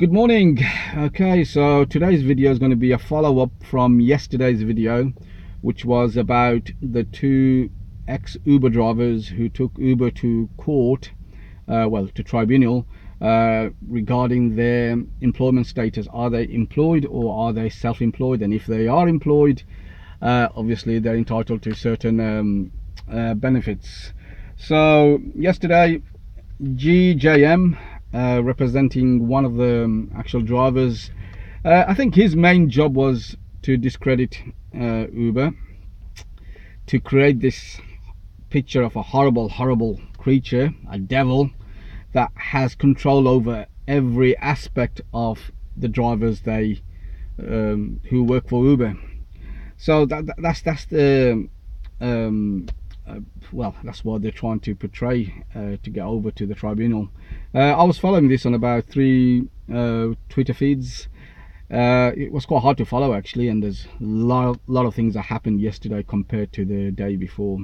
Good morning. Okay, so today's video is going to be a follow-up from yesterday's video, which was about the two ex-Uber drivers who took Uber to court, to tribunal, regarding their employment status. Are they employed or are they self-employed? And if they are employed, obviously they're entitled to certain benefits. So yesterday, GJM, representing one of the actual drivers, I think his main job was to discredit Uber, to create this picture of a horrible creature, a devil that has control over every aspect of the drivers who work for Uber. So that's the that's what they're trying to portray, to get over to the tribunal. I was following this on about 3 Twitter feeds. It was quite hard to follow actually, and there's a lot of things that happened yesterday compared to the day before,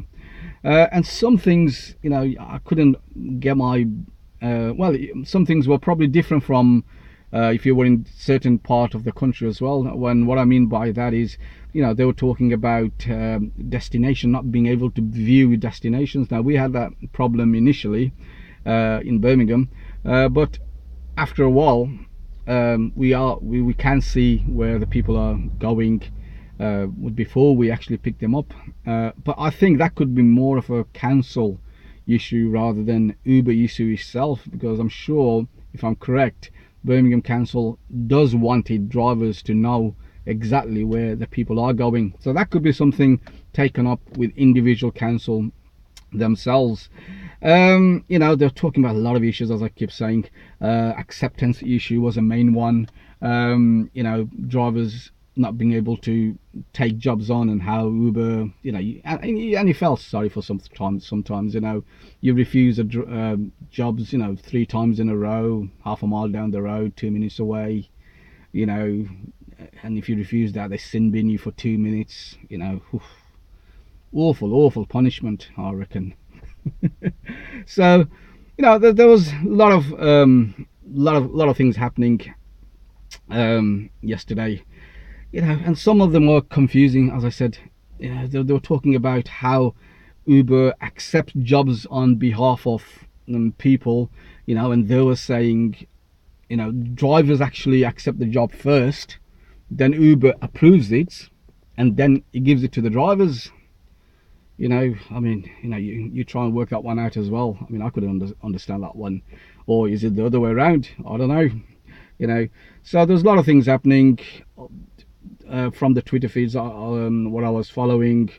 and some things, I couldn't get my some things were probably different from if you were in certain part of the country as well. What I mean by that is, they were talking about destination, not being able to view destinations. Now, we had that problem initially in Birmingham, but after a while we can see where the people are going before we actually pick them up. But I think that could be more of a council issue rather than Uber issue itself, because I'm sure, if I'm correct, Birmingham Council does want its drivers to know exactly where the people are going. So that could be something taken up with individual council themselves. They're talking about a lot of issues, as I keep saying. Acceptance issue was a main one. Drivers not being able to take jobs on, and how Uber, and you felt sorry for sometimes, you refuse jobs, 3 times in a row, half a mile down the road, 2 minutes away, and if you refuse that, they sin bin you for 2 minutes. Awful punishment, I reckon. So, there was a lot of things happening yesterday, and some of them were confusing. As I said, they were talking about how Uber accepts jobs on behalf of people, and they were saying, drivers actually accept the job first, then Uber approves it, and then it gives it to the drivers. You try and work that one out as well. I couldn't understand that one. Or is it the other way around? I don't know. So there's a lot of things happening from the Twitter feeds. What I was following,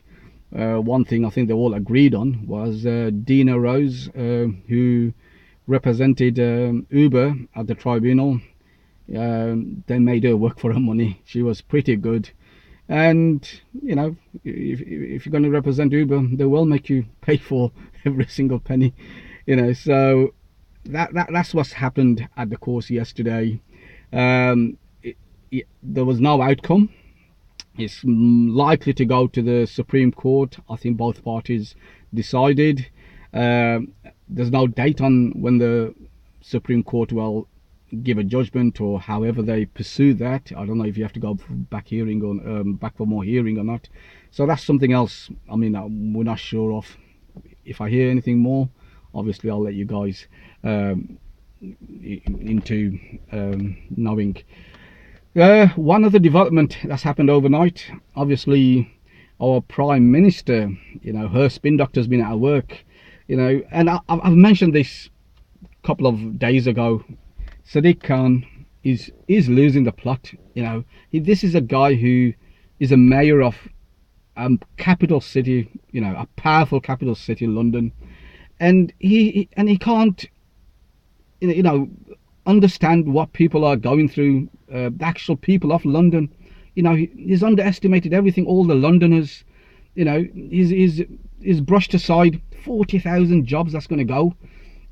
one thing I think they all agreed on was Dina Rose, who represented Uber at the tribunal. They made her work for her money. She was pretty good. And if you're going to represent Uber, they will make you pay for every single penny. So that's what's happened at the course yesterday. There was no outcome. It's likely to go to the Supreme Court. I think both parties decided. There's no date on when the Supreme Court will give a judgment, or however they pursue that. I don't know if you have to go back for more hearing or not. So that's something else. We're not sure of. If I hear anything more, obviously I'll let you guys into knowing. One other development that's happened overnight, obviously our Prime Minister, her spin doctor's been out of work, and I've mentioned this a couple of days ago. Sadiq Khans is losing the plot. This is a guy who is a mayor of a capital city, a powerful capital city, London, and he can't, understand what people are going through. The actual people of London, he's underestimated everything. All the Londoners, he's brushed aside 40,000 jobs that's going to go.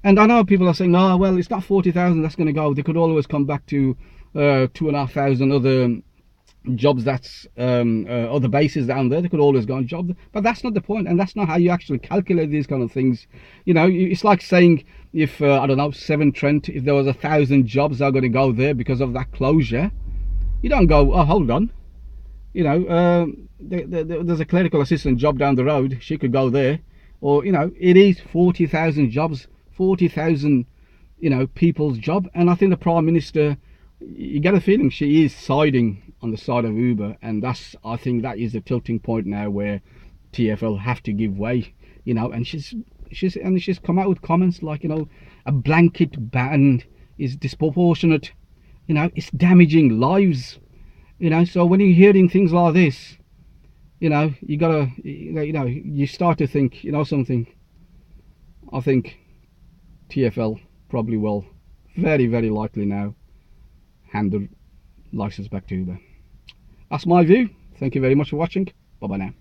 And I know people are saying, oh, well, it's not 40,000 that's going to go. They could always come back to 2,500 other jobs, that's other bases down there. They could always go on job. But that's not the point, and that's not how you actually calculate these kind of things. It's like saying if I don't know, Severn Trent, if there was 1,000 jobs that are going to go there because of that closure, you don't go, oh, hold on, you know, there's a clerical assistant job down the road, she could go there. Or, you know, it is 40,000 jobs, 40,000, you know, people's job. And I think the Prime Minister, you get a feeling she is siding on the side of Uber, and I think that is the tilting point now where TfL have to give way, you know. And she's come out with comments like, you know, a blanket ban is disproportionate, you know, it's damaging lives, you know. So when you're hearing things like this, you know, you gotta, you know, you start to think, you know, something. I think TfL probably will very, very likely now hand the license back to Uber. That's my view. Thank you very much for watching. Bye bye now.